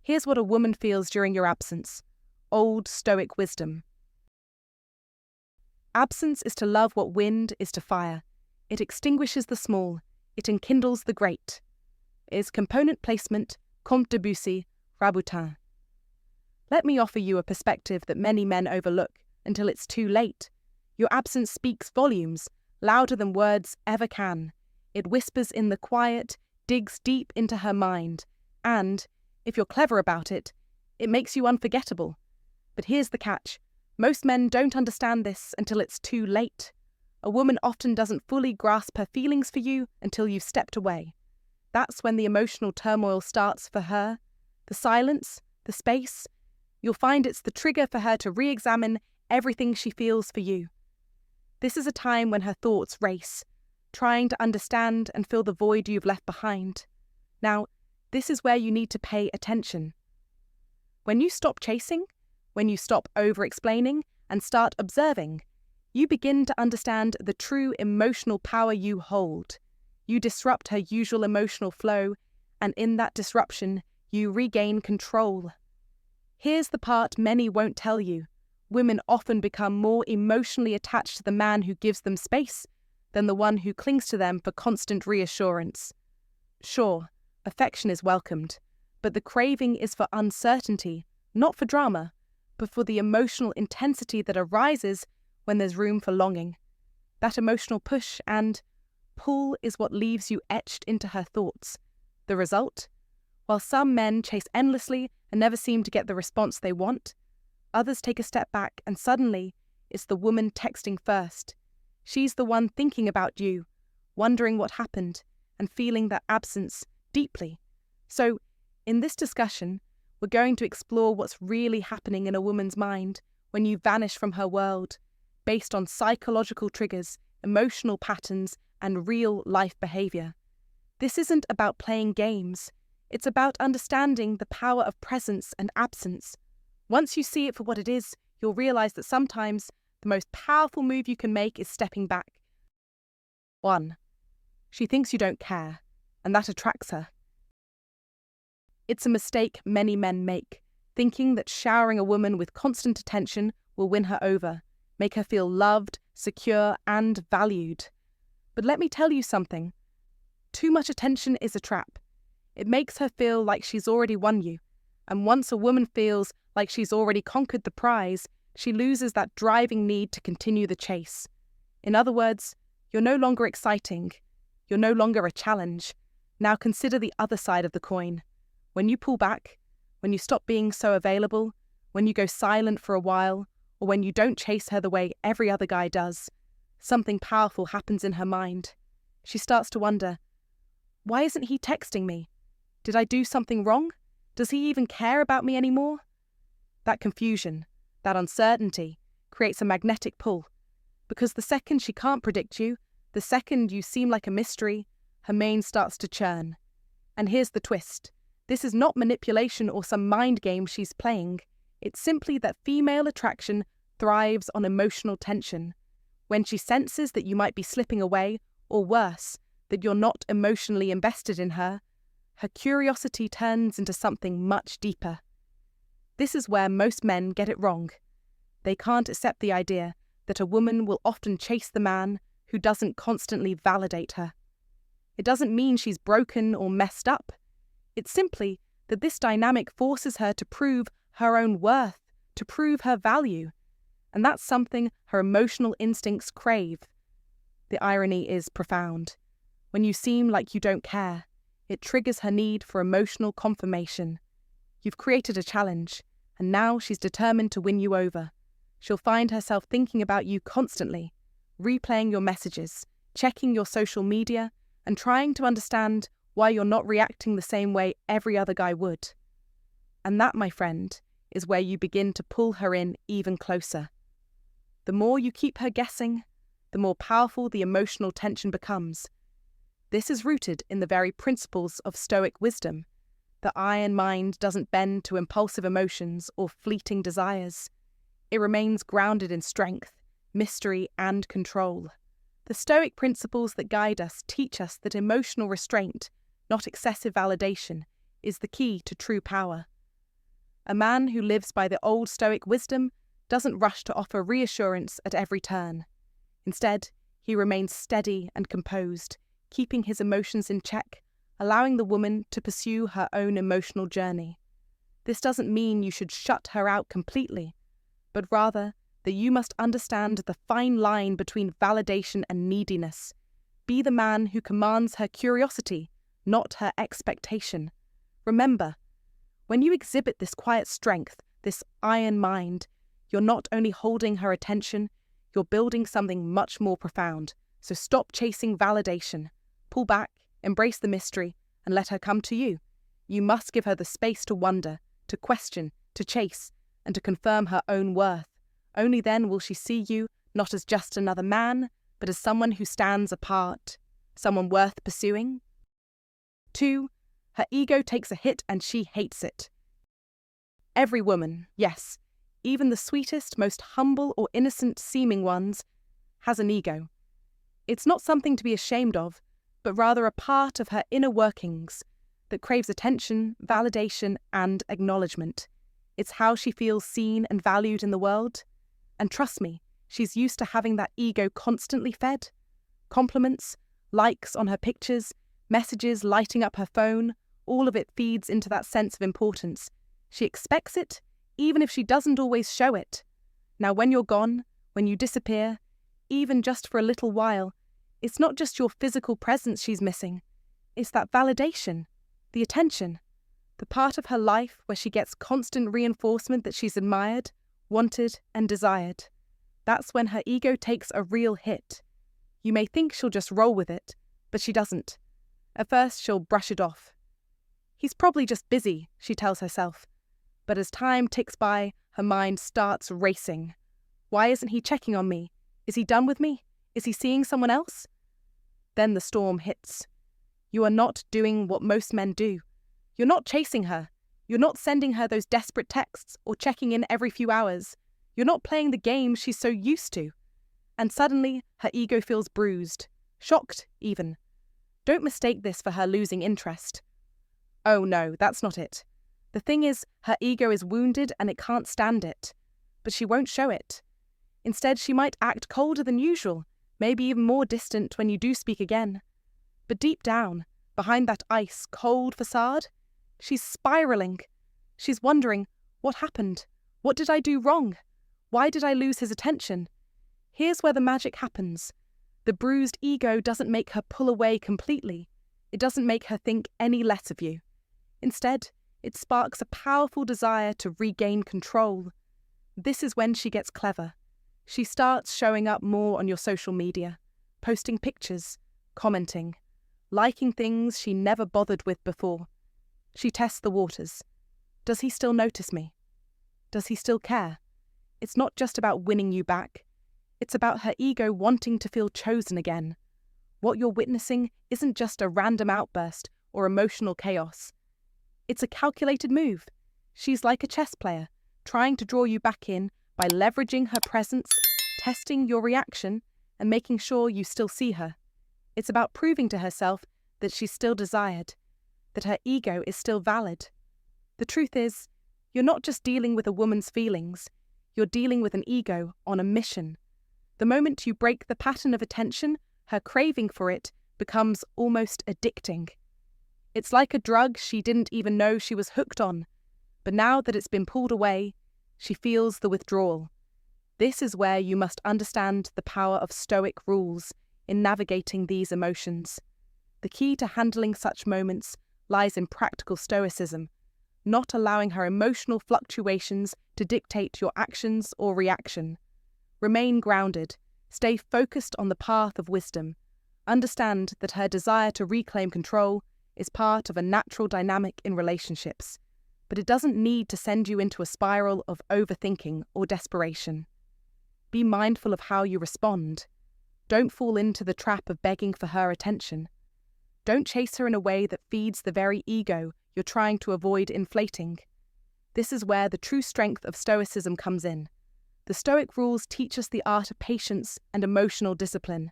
Here's what a woman feels during your absence. Old Stoic wisdom. Absence is to love what wind is to fire. It extinguishes the small, it enkindles the great. Is component placement, Comte de Bussy, Raboutin. Let me offer you a perspective that many men overlook until it's too late. Your absence speaks volumes, louder than words ever can. It whispers in the quiet, digs deep into her mind, and, if you're clever about it, it makes you unforgettable. But here's the catch. Most men don't understand this until it's too late. A woman often doesn't fully grasp her feelings for you until you've stepped away. That's when the emotional turmoil starts for her. The silence, the space. You'll find it's the trigger for her to re-examine everything she feels for you. This is a time when her thoughts race, trying to understand and fill the void you've left behind. Now, this is where you need to pay attention. When you stop chasing, when you stop over-explaining and start observing, you begin to understand the true emotional power you hold. You disrupt her usual emotional flow, and in that disruption, you regain control. Here's the part many won't tell you. Women often become more emotionally attached to the man who gives them space than the one who clings to them for constant reassurance. Sure, affection is welcomed, but the craving is for uncertainty, not for drama, but for the emotional intensity that arises when there's room for longing. That emotional push and pull is what leaves you etched into her thoughts. The result? While some men chase endlessly and never seem to get the response they want, others take a step back and suddenly it's the woman texting first. She's the one thinking about you, wondering what happened, and feeling that absence deeply. So, in this discussion, we're going to explore what's really happening in a woman's mind when you vanish from her world, based on psychological triggers, emotional patterns, and real-life behavior. This isn't about playing games. It's about understanding the power of presence and absence. Once you see it for what it is, you'll realize that sometimes the most powerful move you can make is stepping back. 1. She thinks you don't care, and that attracts her. It's a mistake many men make, thinking that showering a woman with constant attention will win her over, make her feel loved, secure, and valued. But let me tell you something. Too much attention is a trap. It makes her feel like she's already won you, and once a woman feels like she's already conquered the prize, she loses that driving need to continue the chase. In other words, you're no longer exciting. You're no longer a challenge. Now consider the other side of the coin. When you pull back, when you stop being so available, when you go silent for a while, or when you don't chase her the way every other guy does, something powerful happens in her mind. She starts to wonder, why isn't he texting me? Did I do something wrong? Does he even care about me anymore? That confusion, that uncertainty, creates a magnetic pull. Because the second she can't predict you, the second you seem like a mystery, her mane starts to churn. And here's the twist. This is not manipulation or some mind game she's playing. It's simply that female attraction thrives on emotional tension. When she senses that you might be slipping away, or worse, that you're not emotionally invested in her, her curiosity turns into something much deeper. This is where most men get it wrong. They can't accept the idea that a woman will often chase the man who doesn't constantly validate her. It doesn't mean she's broken or messed up. It's simply that this dynamic forces her to prove her own worth, to prove her value. And that's something her emotional instincts crave. The irony is profound. When you seem like you don't care, it triggers her need for emotional confirmation. You've created a challenge, and now she's determined to win you over. She'll find herself thinking about you constantly, replaying your messages, checking your social media, and trying to understand why you're not reacting the same way every other guy would. And that, my friend, is where you begin to pull her in even closer. The more you keep her guessing, the more powerful the emotional tension becomes. This is rooted in the very principles of Stoic wisdom. The iron mind doesn't bend to impulsive emotions or fleeting desires. It remains grounded in strength, mystery, and control. The Stoic principles that guide us teach us that emotional restraint, not excessive validation, is the key to true power. A man who lives by the Old Stoic wisdom doesn't rush to offer reassurance at every turn. Instead, he remains steady and composed, keeping his emotions in check, allowing the woman to pursue her own emotional journey. This doesn't mean you should shut her out completely, but rather that you must understand the fine line between validation and neediness. Be the man who commands her curiosity, not her expectation. Remember, when you exhibit this quiet strength, this iron mind, you're not only holding her attention, you're building something much more profound. So stop chasing validation. Pull back, embrace the mystery, and let her come to you. You must give her the space to wonder, to question, to chase, and to confirm her own worth. Only then will she see you not as just another man, but as someone who stands apart, someone worth pursuing. 2. Her ego takes a hit and she hates it. Every woman, yes, even the sweetest, most humble or innocent-seeming ones, has an ego. It's not something to be ashamed of, but rather a part of her inner workings that craves attention, validation, and acknowledgement. It's how she feels seen and valued in the world. And trust me, she's used to having that ego constantly fed. Compliments, likes on her pictures, messages lighting up her phone, all of it feeds into that sense of importance. She expects it, even if she doesn't always show it. Now, when you're gone, when you disappear, even just for a little while, it's not just your physical presence she's missing. It's that validation, the attention, the part of her life where she gets constant reinforcement that she's admired, wanted, and desired. That's when her ego takes a real hit. You may think she'll just roll with it, but she doesn't. At first, she'll brush it off. He's probably just busy, she tells herself. But as time ticks by, her mind starts racing. Why isn't he checking on me? Is he done with me? Is he seeing someone else? Then the storm hits. You are not doing what most men do. You're not chasing her. You're not sending her those desperate texts or checking in every few hours. You're not playing the game she's so used to. And suddenly, her ego feels bruised, shocked even. Don't mistake this for her losing interest. Oh no, that's not it. The thing is, her ego is wounded and it can't stand it. But she won't show it. Instead, she might act colder than usual, maybe even more distant when you do speak again. But deep down, behind that ice-cold facade, she's spiraling. She's wondering, what happened? What did I do wrong? Why did I lose his attention? Here's where the magic happens. The bruised ego doesn't make her pull away completely. It doesn't make her think any less of you. Instead, it sparks a powerful desire to regain control. This is when she gets clever. She starts showing up more on your social media, posting pictures, commenting, liking things she never bothered with before. She tests the waters. Does he still notice me? Does he still care? It's not just about winning you back. It's about her ego wanting to feel chosen again. What you're witnessing isn't just a random outburst or emotional chaos. It's a calculated move. She's like a chess player, trying to draw you back in by leveraging her presence, testing your reaction, and making sure you still see her. It's about proving to herself that she's still desired, that her ego is still valid. The truth is, you're not just dealing with a woman's feelings, you're dealing with an ego on a mission. The moment you break the pattern of attention, her craving for it becomes almost addicting. It's like a drug she didn't even know she was hooked on, but now that it's been pulled away, she feels the withdrawal. This is where you must understand the power of Stoic rules in navigating these emotions. The key to handling such moments lies in practical Stoicism, not allowing her emotional fluctuations to dictate your actions or reaction. Remain grounded, stay focused on the path of wisdom. Understand that her desire to reclaim control is part of a natural dynamic in relationships, but it doesn't need to send you into a spiral of overthinking or desperation. Be mindful of how you respond. Don't fall into the trap of begging for her attention. Don't chase her in a way that feeds the very ego you're trying to avoid inflating. This is where the true strength of Stoicism comes in. The Stoic rules teach us the art of patience and emotional discipline.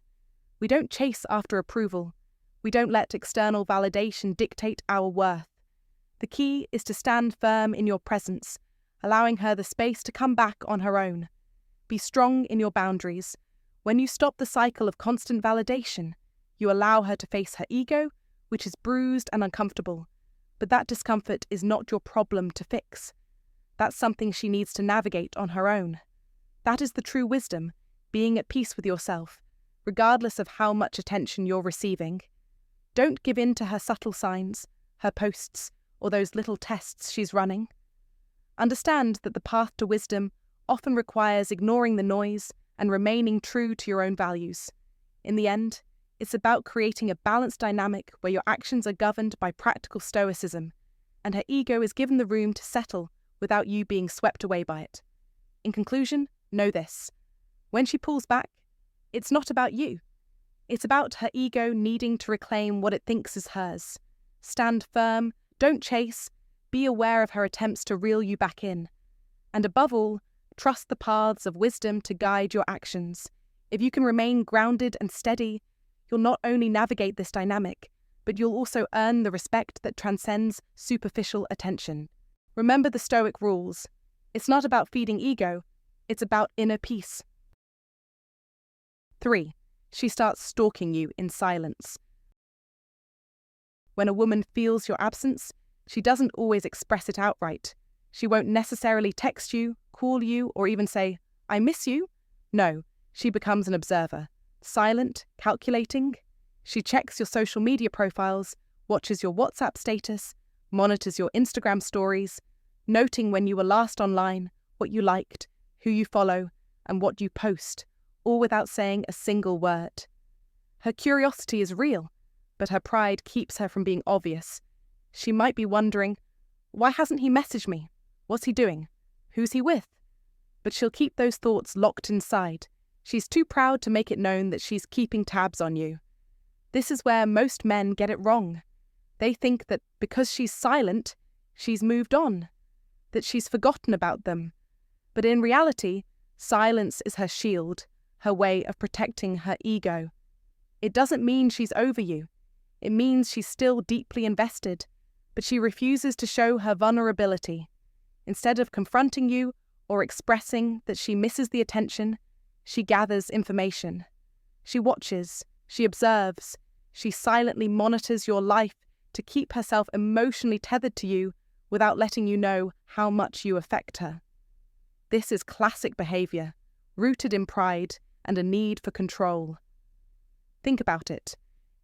We don't chase after approval. We don't let external validation dictate our worth. The key is to stand firm in your presence, allowing her the space to come back on her own. Be strong in your boundaries. When you stop the cycle of constant validation, you allow her to face her ego, which is bruised and uncomfortable. But that discomfort is not your problem to fix. That's something she needs to navigate on her own. That is the true wisdom, being at peace with yourself, regardless of how much attention you're receiving. Don't give in to her subtle signs, her posts, or those little tests she's running. Understand that the path to wisdom often requires ignoring the noise and remaining true to your own values. In the end, it's about creating a balanced dynamic where your actions are governed by practical stoicism, and her ego is given the room to settle without you being swept away by it. In conclusion, know this. When she pulls back, it's not about you. It's about her ego needing to reclaim what it thinks is hers. Stand firm, don't chase, be aware of her attempts to reel you back in. And above all, trust the paths of wisdom to guide your actions. If you can remain grounded and steady, you'll not only navigate this dynamic, but you'll also earn the respect that transcends superficial attention. Remember the Stoic rules. It's not about feeding ego, it's about inner peace. 3. She starts stalking you in silence. When a woman feels your absence, she doesn't always express it outright. She won't necessarily text you, call you, or even say, "I miss you." No, she becomes an observer. Silent, calculating. She checks your social media profiles, watches your WhatsApp status, monitors your Instagram stories, noting when you were last online, what you liked, who you follow, and what you post, all without saying a single word. Her curiosity is real, but her pride keeps her from being obvious. She might be wondering, why hasn't he messaged me? What's he doing? Who's he with? But she'll keep those thoughts locked inside. She's too proud to make it known that she's keeping tabs on you. This is where most men get it wrong. They think that because she's silent, she's moved on, that she's forgotten about them. But in reality, silence is her shield, her way of protecting her ego. It doesn't mean she's over you. It means she's still deeply invested, but she refuses to show her vulnerability. Instead of confronting you or expressing that she misses the attention, she gathers information. She watches, she observes, she silently monitors your life to keep herself emotionally tethered to you without letting you know how much you affect her. This is classic behavior, rooted in pride and a need for control. Think about it.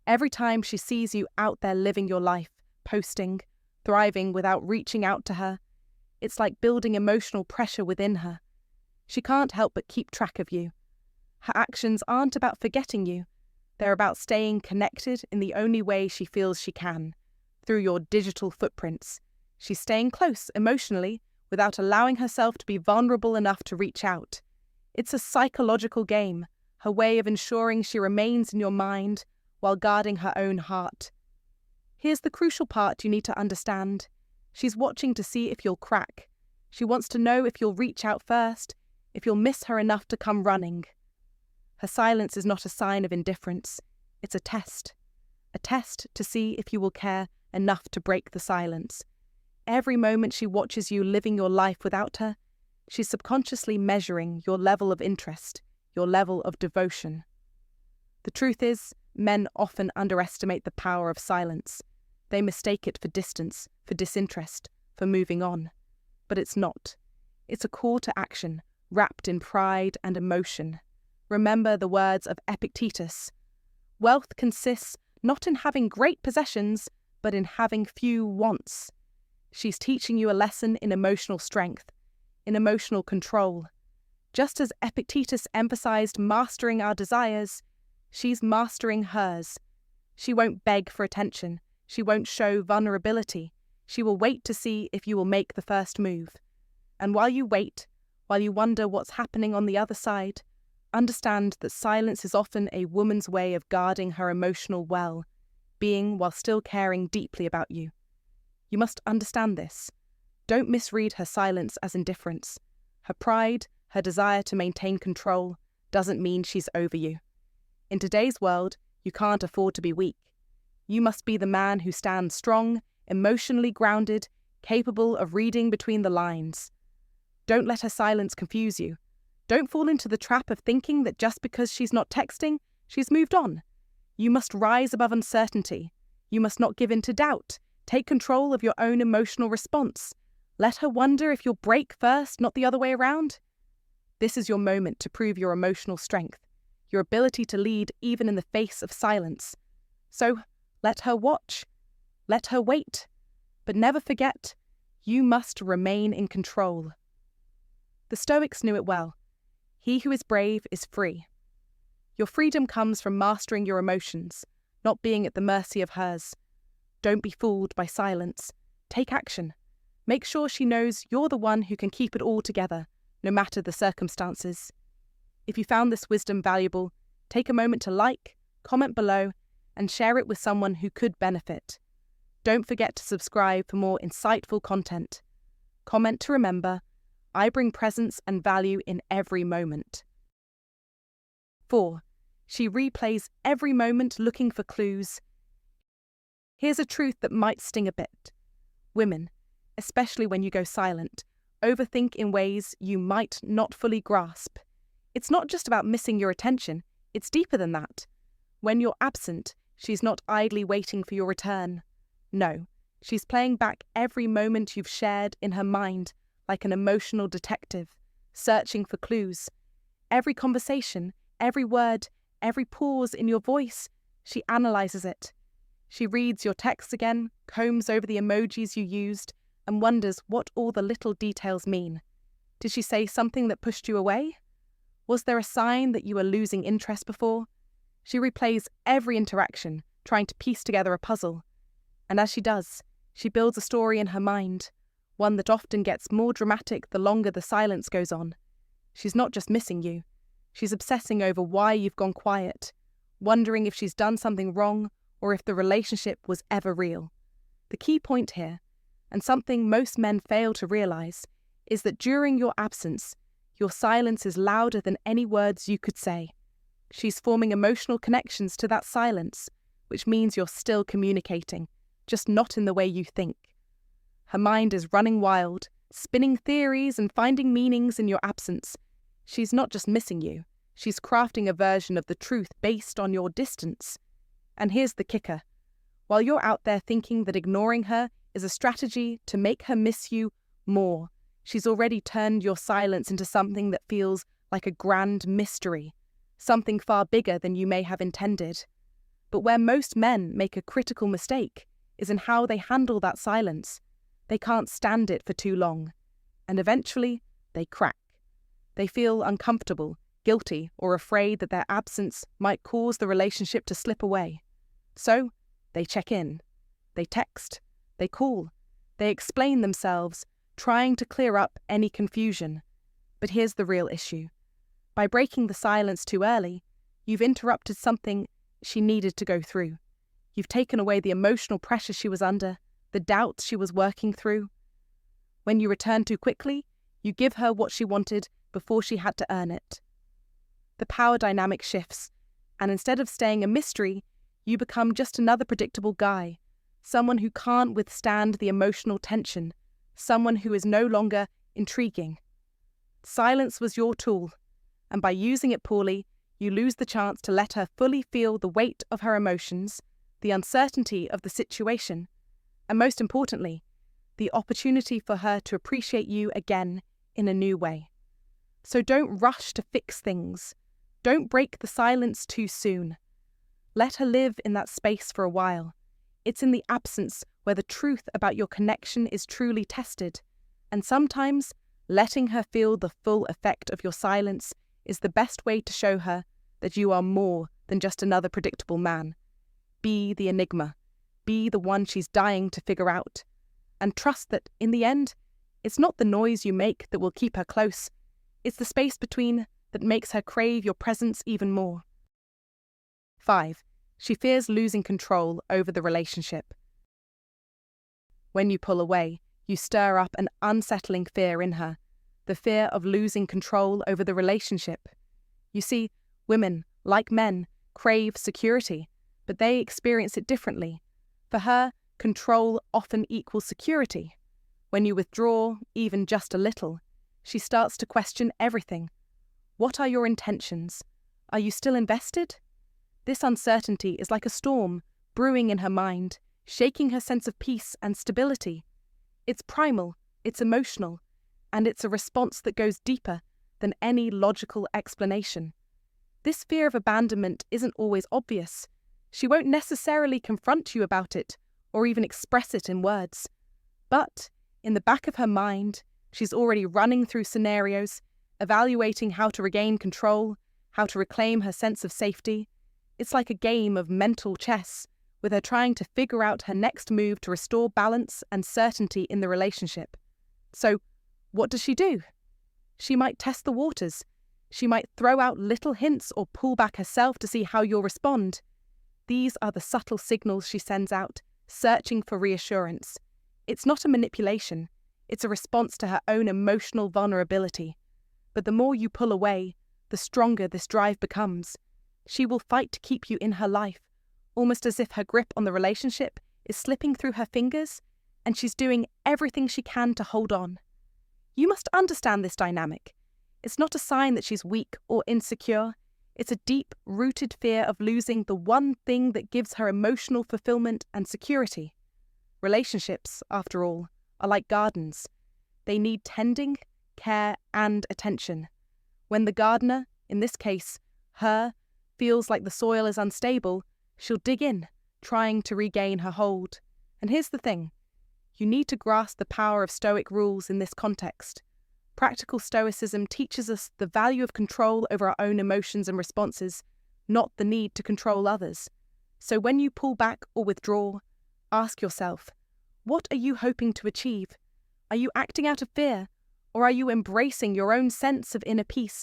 Every time she sees you out there living your life, posting, thriving without reaching out to her, it's like building emotional pressure within her. She can't help but keep track of you. Her actions aren't about forgetting you. They're about staying connected in the only way she feels she can, through your digital footprints. She's staying close emotionally without allowing herself to be vulnerable enough to reach out. It's a psychological game, her way of ensuring she remains in your mind while guarding her own heart. Here's the crucial part you need to understand. She's watching to see if you'll crack. She wants to know if you'll reach out first, if you'll miss her enough to come running. Her silence is not a sign of indifference. It's a test to see if you will care enough to break the silence. Every moment she watches you living your life without her, she's subconsciously measuring your level of interest, your level of devotion. The truth is, men often underestimate the power of silence. They mistake it for distance, for disinterest, for moving on. But it's not. It's a call to action, wrapped in pride and emotion. Remember the words of Epictetus. Wealth consists not in having great possessions, but in having few wants. She's teaching you a lesson in emotional strength, in emotional control. Just as Epictetus emphasized mastering our desires, she's mastering hers. She won't beg for attention. She won't show vulnerability. She will wait to see if you will make the first move. And while you wait, while you wonder what's happening on the other side, understand that silence is often a woman's way of guarding her emotional well, being while still caring deeply about you. You must understand this. Don't misread her silence as indifference. Her pride, her desire to maintain control, doesn't mean she's over you. In today's world, you can't afford to be weak. You must be the man who stands strong, emotionally grounded, capable of reading between the lines. Don't let her silence confuse you. Don't fall into the trap of thinking that just because she's not texting, she's moved on. You must rise above uncertainty. You must not give in to doubt. Take control of your own emotional response. Let her wonder if you'll break first, not the other way around. This is your moment to prove your emotional strength, your ability to lead even in the face of silence. So, let her watch. Let her wait. But never forget, you must remain in control. The Stoics knew it well. He who is brave is free. Your freedom comes from mastering your emotions, not being at the mercy of hers. Don't be fooled by silence. Take action. Make sure she knows you're the one who can keep it all together, no matter the circumstances. If you found this wisdom valuable, take a moment to like, comment below, and share it with someone who could benefit. Don't forget to subscribe for more insightful content. Comment to remember, I bring presence and value in every moment. 4. She replays every moment looking for clues. Here's a truth that might sting a bit. Women, especially when you go silent, overthink in ways you might not fully grasp. It's not just about missing your attention, it's deeper than that. When you're absent, she's not idly waiting for your return. No, she's playing back every moment you've shared in her mind, like an emotional detective, searching for clues. Every conversation, every word, every pause in your voice, she analyzes it. She reads your texts again, combs over the emojis you used, and wonders what all the little details mean. Did she say something that pushed you away? Was there a sign that you were losing interest before? She replays every interaction, trying to piece together a puzzle. And as she does, she builds a story in her mind, one that often gets more dramatic the longer the silence goes on. She's not just missing you. She's obsessing over why you've gone quiet, wondering if she's done something wrong or if the relationship was ever real. The key point here, and something most men fail to realize, is that during your absence, your silence is louder than any words you could say. She's forming emotional connections to that silence, which means you're still communicating, just not in the way you think. Her mind is running wild, spinning theories and finding meanings in your absence. She's not just missing you, she's crafting a version of the truth based on your distance. And here's the kicker. While you're out there thinking that ignoring her is a strategy to make her miss you more, she's already turned your silence into something that feels like a grand mystery, something far bigger than you may have intended. But where most men make a critical mistake is in how they handle that silence. They can't stand it for too long, and eventually they crack. They feel uncomfortable, guilty, or afraid that their absence might cause the relationship to slip away. So, they check in, they text, they call, they explain themselves, trying to clear up any confusion. But here's the real issue. By breaking the silence too early, you've interrupted something she needed to go through. You've taken away the emotional pressure she was under, the doubts she was working through. When you return too quickly, you give her what she wanted before she had to earn it. The power dynamic shifts, and instead of staying a mystery, you become just another predictable guy, someone who can't withstand the emotional tension, someone who is no longer intriguing. Silence was your tool, and by using it poorly, you lose the chance to let her fully feel the weight of her emotions, the uncertainty of the situation, and most importantly, the opportunity for her to appreciate you again in a new way. So don't rush to fix things. Don't break the silence too soon. Let her live in that space for a while. It's in the absence where the truth about your connection is truly tested, and sometimes letting her feel the full effect of your silence is the best way to show her that you are more than just another predictable man. Be the enigma. Be the one she's dying to figure out. And trust that, in the end, it's not the noise you make that will keep her close. It's the space between that makes her crave your presence even more. 5. She fears losing control over the relationship. When you pull away, you stir up an unsettling fear in her, the fear of losing control over the relationship. You see, women, like men, crave security, but they experience it differently. For her, control often equals security. When you withdraw, even just a little, she starts to question everything. What are your intentions? Are you still invested? This uncertainty is like a storm brewing in her mind, shaking her sense of peace and stability. It's primal, it's emotional, and it's a response that goes deeper than any logical explanation. This fear of abandonment isn't always obvious. She won't necessarily confront you about it or even express it in words. But in the back of her mind, she's already running through scenarios, evaluating how to regain control, how to reclaim her sense of safety. It's like a game of mental chess, with her trying to figure out her next move to restore balance and certainty in the relationship. So, what does she do? She might test the waters. She might throw out little hints or pull back herself to see how you'll respond. These are the subtle signals she sends out, searching for reassurance. It's not a manipulation. It's a response to her own emotional vulnerability. But the more you pull away, the stronger this drive becomes. She will fight to keep you in her life, almost as if her grip on the relationship is slipping through her fingers, and she's doing everything she can to hold on. You must understand this dynamic. It's not a sign that she's weak or insecure. It's a deep-rooted fear of losing the one thing that gives her emotional fulfillment and security. Relationships, after all, are like gardens. They need tending, care, and attention. When the gardener, in this case, her, feels like the soil is unstable, she'll dig in, trying to regain her hold. And here's the thing. You need to grasp the power of Stoic rules in this context. Practical Stoicism teaches us the value of control over our own emotions and responses, not the need to control others. So when you pull back or withdraw, ask yourself, what are you hoping to achieve? Are you acting out of fear, or are you embracing your own sense of inner peace,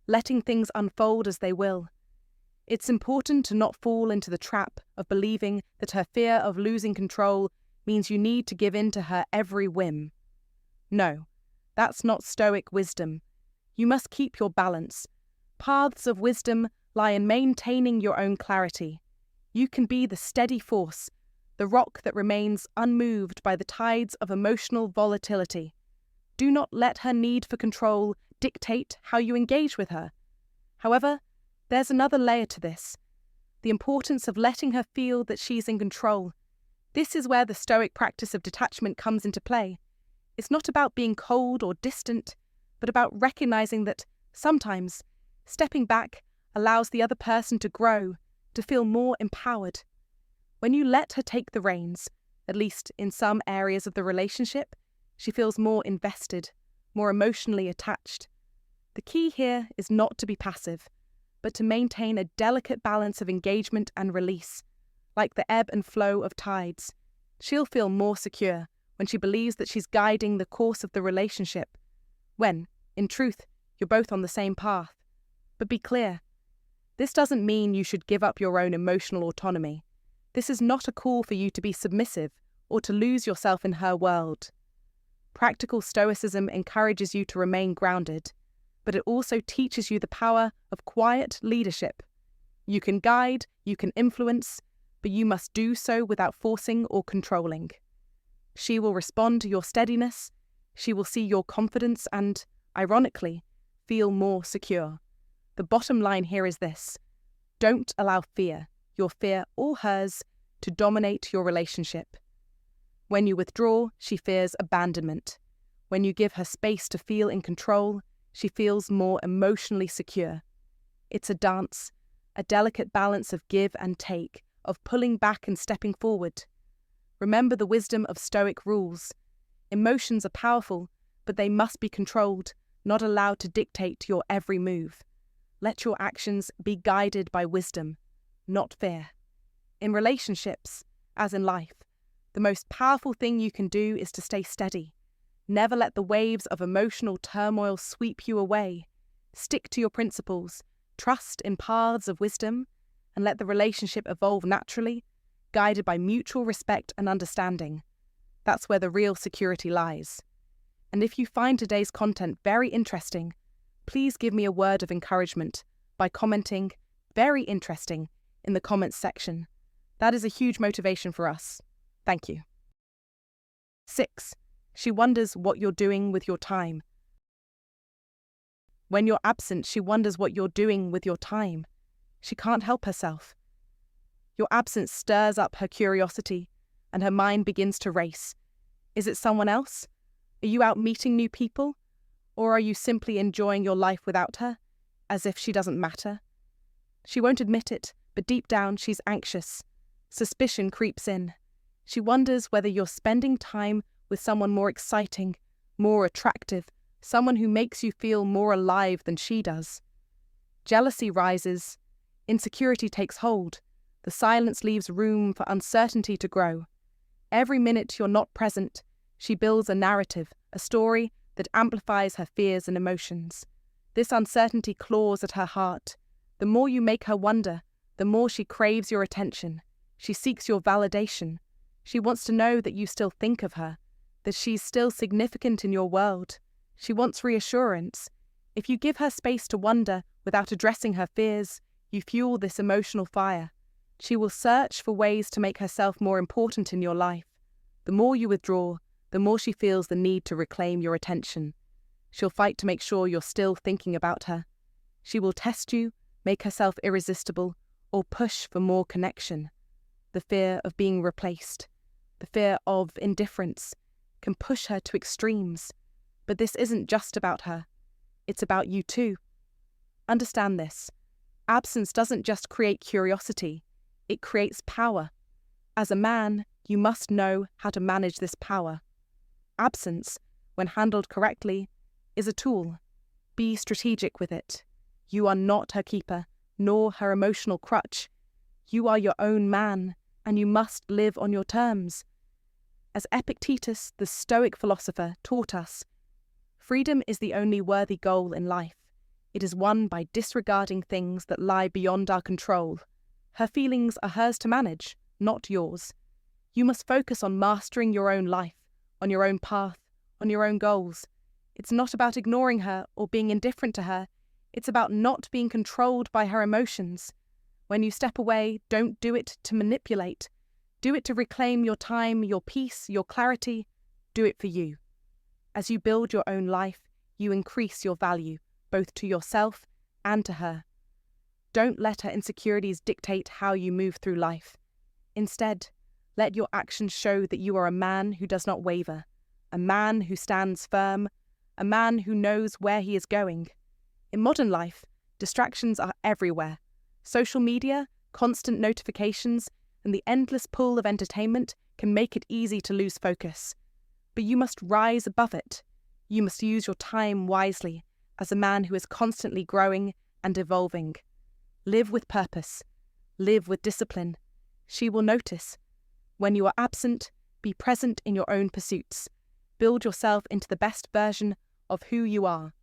letting things unfold as they will? It's important to not fall into the trap of believing that her fear of losing control means you need to give in to her every whim. No, that's not Stoic wisdom. You must keep your balance. Paths of wisdom lie in maintaining your own clarity. You can be the steady force, the rock that remains unmoved by the tides of emotional volatility. Do not let her need for control dictate how you engage with her. However, there's another layer to this. The importance of letting her feel that she's in control. This is where the Stoic practice of detachment comes into play. It's not about being cold or distant, but about recognizing that sometimes stepping back allows the other person to grow, to feel more empowered. When you let her take the reins, at least in some areas of the relationship, she feels more invested, more emotionally attached. The key here is not to be passive, but to maintain a delicate balance of engagement and release. Like the ebb and flow of tides, she'll feel more secure when she believes that she's guiding the course of the relationship, when, in truth, you're both on the same path. But be clear, this doesn't mean you should give up your own emotional autonomy. This is not a call for you to be submissive or to lose yourself in her world. Practical Stoicism encourages you to remain grounded, but it also teaches you the power of quiet leadership. You can guide, you can influence, but you must do so without forcing or controlling. She will respond to your steadiness, she will see your confidence and, ironically, feel more secure. The bottom line here is this: don't allow fear, your fear or hers, to dominate your relationship. When you withdraw, she fears abandonment. When you give her space to feel in control, she feels more emotionally secure. It's a dance, a delicate balance of give and take, of pulling back and stepping forward. Remember the wisdom of Stoic rules. Emotions are powerful, but they must be controlled, not allowed to dictate your every move. Let your actions be guided by wisdom, not fear. In relationships, as in life, the most powerful thing you can do is to stay steady. Never let the waves of emotional turmoil sweep you away. Stick to your principles, trust in paths of wisdom, and let the relationship evolve naturally, guided by mutual respect and understanding. That's where the real security lies. And if you find today's content very interesting, please give me a word of encouragement by commenting "very interesting" in the comments section. That is a huge motivation for us. Thank you. 6. She wonders what you're doing with your time. When you're absent, she wonders what you're doing with your time. She can't help herself. Your absence stirs up her curiosity, and her mind begins to race. Is it someone else? Are you out meeting new people? Or are you simply enjoying your life without her, as if she doesn't matter? She won't admit it, but deep down she's anxious. Suspicion creeps in. She wonders whether you're spending time with someone more exciting, more attractive, someone who makes you feel more alive than she does. Jealousy rises. Insecurity takes hold. The silence leaves room for uncertainty to grow. Every minute you're not present, she builds a narrative, a story that amplifies her fears and emotions. This uncertainty claws at her heart. The more you make her wonder, the more she craves your attention. She seeks your validation. She wants to know that you still think of her, that she's still significant in your world. She wants reassurance. If you give her space to wonder without addressing her fears, you fuel this emotional fire. She will search for ways to make herself more important in your life. The more you withdraw, the more she feels the need to reclaim your attention. She'll fight to make sure you're still thinking about her. She will test you, make herself irresistible, or push for more connection. The fear of being replaced, the fear of indifference, can push her to extremes. But this isn't just about her. It's about you too. Understand this. Absence doesn't just create curiosity. It creates power. As a man, you must know how to manage this power. Absence, when handled correctly, is a tool. Be strategic with it. You are not her keeper, nor her emotional crutch. You are your own man, and you must live on your terms. As Epictetus, the Stoic philosopher, taught us, freedom is the only worthy goal in life. It is won by disregarding things that lie beyond our control. Her feelings are hers to manage, not yours. You must focus on mastering your own life, on your own path, on your own goals. It's not about ignoring her or being indifferent to her. It's about not being controlled by her emotions. When you step away, don't do it to manipulate. Do it to reclaim your time, your peace, your clarity. Do it for you. As you build your own life, you increase your value, both to yourself and to her. Don't let her insecurities dictate how you move through life. Instead, let your actions show that you are a man who does not waver, a man who stands firm, a man who knows where he is going. In modern life, distractions are everywhere. Social media, constant notifications, and the endless pull of entertainment can make it easy to lose focus. But you must rise above it. You must use your time wisely as a man who is constantly growing and evolving. Live with purpose. Live with discipline. She will notice. When you are absent, be present in your own pursuits. Build yourself into the best version of who you are.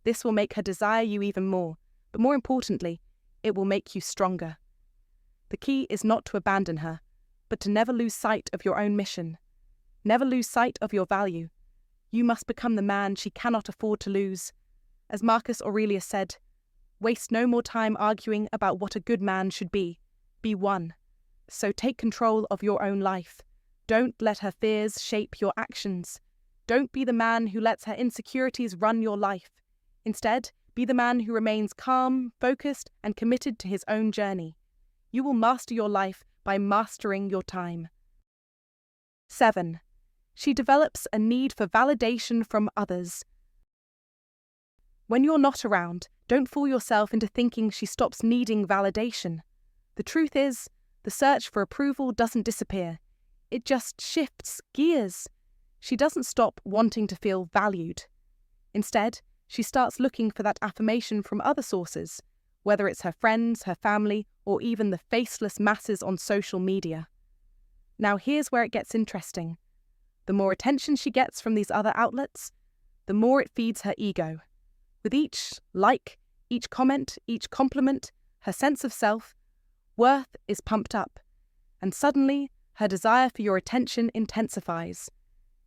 This will make her desire you even more, but more importantly, it will make you stronger. The key is not to abandon her, but to never lose sight of your own mission. Never lose sight of your value. You must become the man she cannot afford to lose. As Marcus Aurelius said, waste no more time arguing about what a good man should be. Be one. So take control of your own life. Don't let her fears shape your actions. Don't be the man who lets her insecurities run your life. Instead, be the man who remains calm, focused, and committed to his own journey. You will master your life by mastering your time. 7. She develops a need for validation from others. When you're not around, don't fool yourself into thinking she stops needing validation. The truth is, the search for approval doesn't disappear. It just shifts gears. She doesn't stop wanting to feel valued. Instead, she starts looking for that affirmation from other sources, whether it's her friends, her family, or even the faceless masses on social media. Now here's where it gets interesting. The more attention she gets from these other outlets, the more it feeds her ego. With each like, each comment, each compliment, her sense of self-worth is pumped up, and suddenly her desire for your attention intensifies.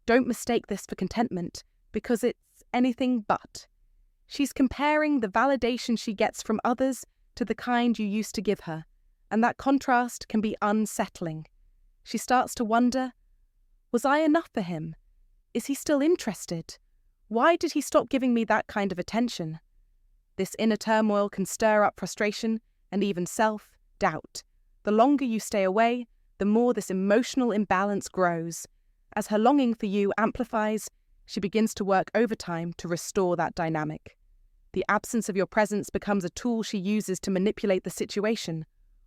Don't mistake this for contentment, because it's anything but. She's comparing the validation she gets from others to the kind you used to give her, and that contrast can be unsettling. She starts to wonder, was I enough for him? Is he still interested? Why did he stop giving me that kind of attention? This inner turmoil can stir up frustration and even self-doubt. The longer you stay away, the more this emotional imbalance grows. As her longing for you amplifies, she begins to work overtime to restore that dynamic. The absence of your presence becomes a tool she uses to manipulate the situation,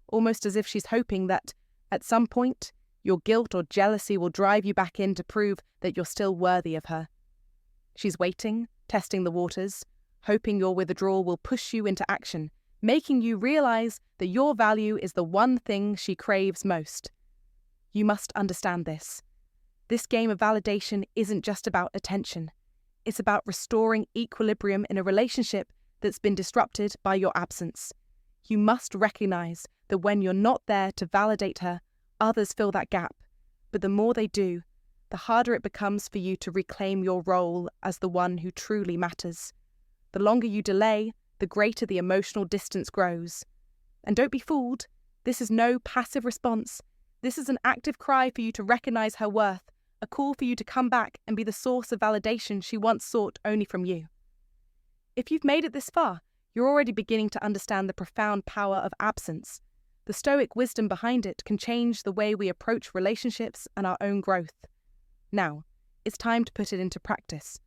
almost as if she's hoping that, at some point, your guilt or jealousy will drive you back in to prove that you're still worthy of her. She's waiting, testing the waters, hoping your withdrawal will push you into action, making you realize that your value is the one thing she craves most. You must understand this. This game of validation isn't just about attention. It's about restoring equilibrium in a relationship that's been disrupted by your absence. You must recognize that when you're not there to validate her, others fill that gap. But the more they do, the harder it becomes for you to reclaim your role as the one who truly matters. The longer you delay, the greater the emotional distance grows. And don't be fooled, this is no passive response. This is an active cry for you to recognize her worth, a call for you to come back and be the source of validation she once sought only from you. If you've made it this far, you're already beginning to understand the profound power of absence. The Stoic wisdom behind it can change the way we approach relationships and our own growth. Now, it's time to put it into practice.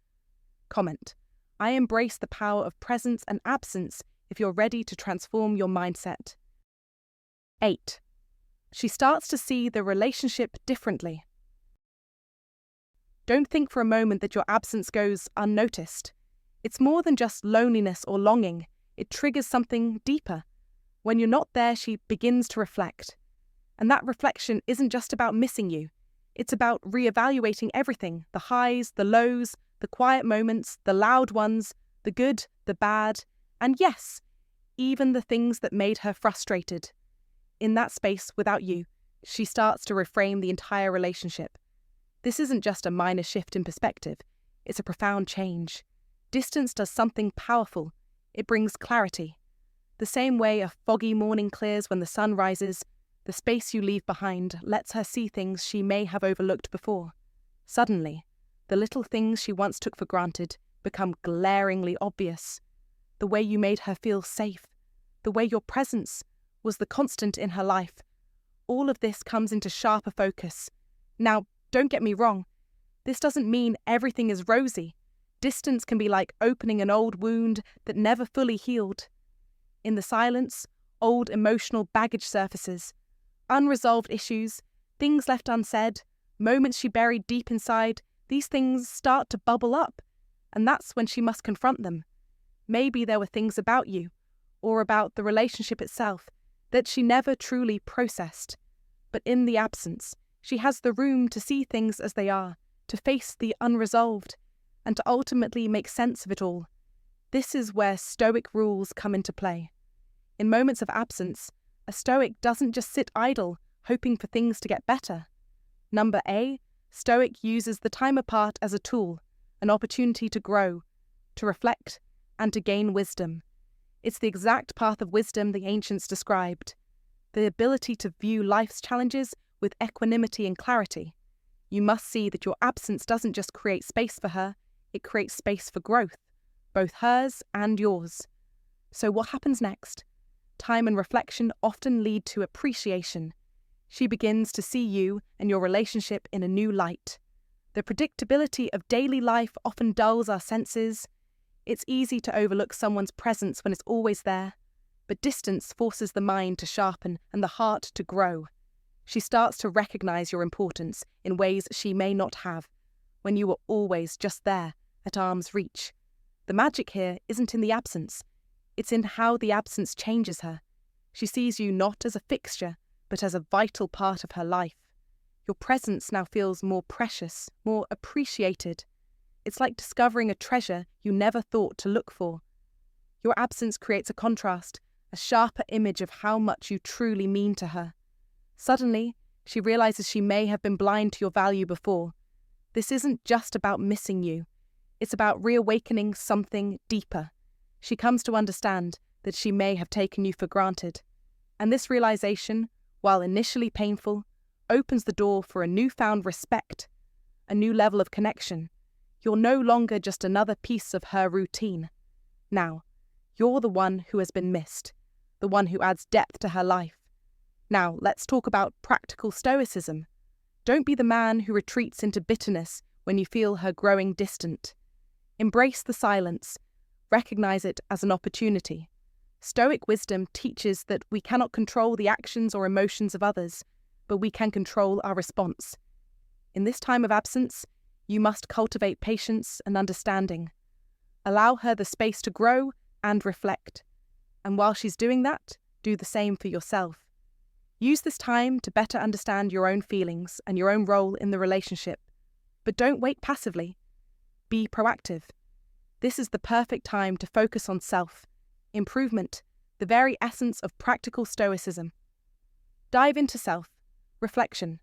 Comment: I embrace the power of presence and absence if you're ready to transform your mindset. 8. She starts to see the relationship differently. Don't think for a moment that your absence goes unnoticed. It's more than just loneliness or longing. It triggers something deeper. When you're not there, she begins to reflect. And that reflection isn't just about missing you. It's about reevaluating everything, the highs, the lows, the quiet moments, the loud ones, the good, the bad, and yes, even the things that made her frustrated. In that space, without you, she starts to reframe the entire relationship. This isn't just a minor shift in perspective, it's a profound change. Distance does something powerful. It brings clarity. The same way a foggy morning clears when the sun rises, the space you leave behind lets her see things she may have overlooked before. Suddenly, the little things she once took for granted become glaringly obvious. The way you made her feel safe, the way your presence was the constant in her life. All of this comes into sharper focus. Now, don't get me wrong. This doesn't mean everything is rosy. Distance can be like opening an old wound that never fully healed. In the silence, old emotional baggage surfaces. Unresolved issues, things left unsaid, moments she buried deep inside, these things start to bubble up, and that's when she must confront them. Maybe there were things about you, or about the relationship itself, that she never truly processed. But in the absence, she has the room to see things as they are, to face the unresolved, and to ultimately make sense of it all. This is where Stoic rules come into play. In moments of absence, a Stoic doesn't just sit idle, hoping for things to get better. Number A, Stoic uses the time apart as a tool, an opportunity to grow, to reflect, and to gain wisdom. It's the exact path of wisdom the ancients described. The ability to view life's challenges with equanimity and clarity. You must see that your absence doesn't just create space for her, it creates space for growth, both hers and yours. So what happens next? Time and reflection often lead to appreciation. She begins to see you and your relationship in a new light. The predictability of daily life often dulls our senses. It's easy to overlook someone's presence when it's always there, but distance forces the mind to sharpen and the heart to grow. She starts to recognize your importance in ways she may not have, when you were always just there, at arm's reach. The magic here isn't in the absence. It's in how the absence changes her. She sees you not as a fixture, but as a vital part of her life. Your presence now feels more precious, more appreciated. It's like discovering a treasure you never thought to look for. Your absence creates a contrast, a sharper image of how much you truly mean to her. Suddenly, she realizes she may have been blind to your value before. This isn't just about missing you. It's about reawakening something deeper. She comes to understand that she may have taken you for granted. And this realization, while initially painful, opens the door for a newfound respect, a new level of connection. You're no longer just another piece of her routine. Now, you're the one who has been missed, the one who adds depth to her life. Now, let's talk about practical stoicism. Don't be the man who retreats into bitterness when you feel her growing distant. Embrace the silence. Recognize it as an opportunity. Stoic wisdom teaches that we cannot control the actions or emotions of others, but we can control our response. In this time of absence, you must cultivate patience and understanding. Allow her the space to grow and reflect. And while she's doing that, do the same for yourself. Use this time to better understand your own feelings and your own role in the relationship. But don't wait passively. Be proactive. This is the perfect time to focus on self, improvement, the very essence of practical stoicism. Dive into self, reflection.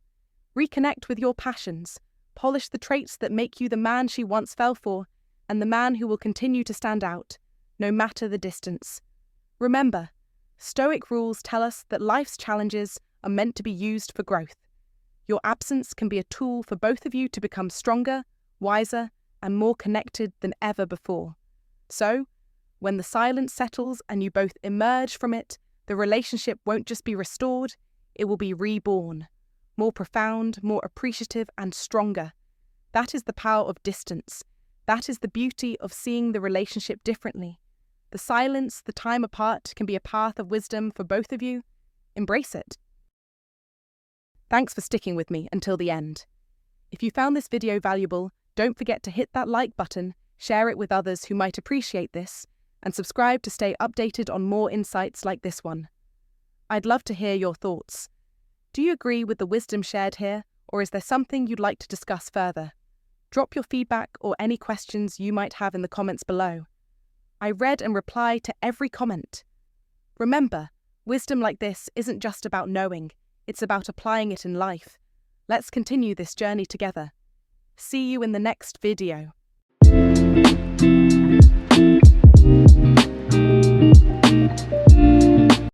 Reconnect with your passions. Polish the traits that make you the man she once fell for, and the man who will continue to stand out, no matter the distance. Remember, Stoic rules tell us that life's challenges are meant to be used for growth. Your absence can be a tool for both of you to become stronger, wiser, and more connected than ever before. So, when the silence settles and you both emerge from it, the relationship won't just be restored, it will be reborn. More profound, more appreciative, and stronger. That is the power of distance. That is the beauty of seeing the relationship differently. The silence, the time apart, can be a path of wisdom for both of you. Embrace it. Thanks for sticking with me until the end. If you found this video valuable, don't forget to hit that like button, share it with others who might appreciate this, and subscribe to stay updated on more insights like this one. I'd love to hear your thoughts. Do you agree with the wisdom shared here, or is there something you'd like to discuss further? Drop your feedback or any questions you might have in the comments below. I read and reply to every comment. Remember, wisdom like this isn't just about knowing, it's about applying it in life. Let's continue this journey together. See you in the next video.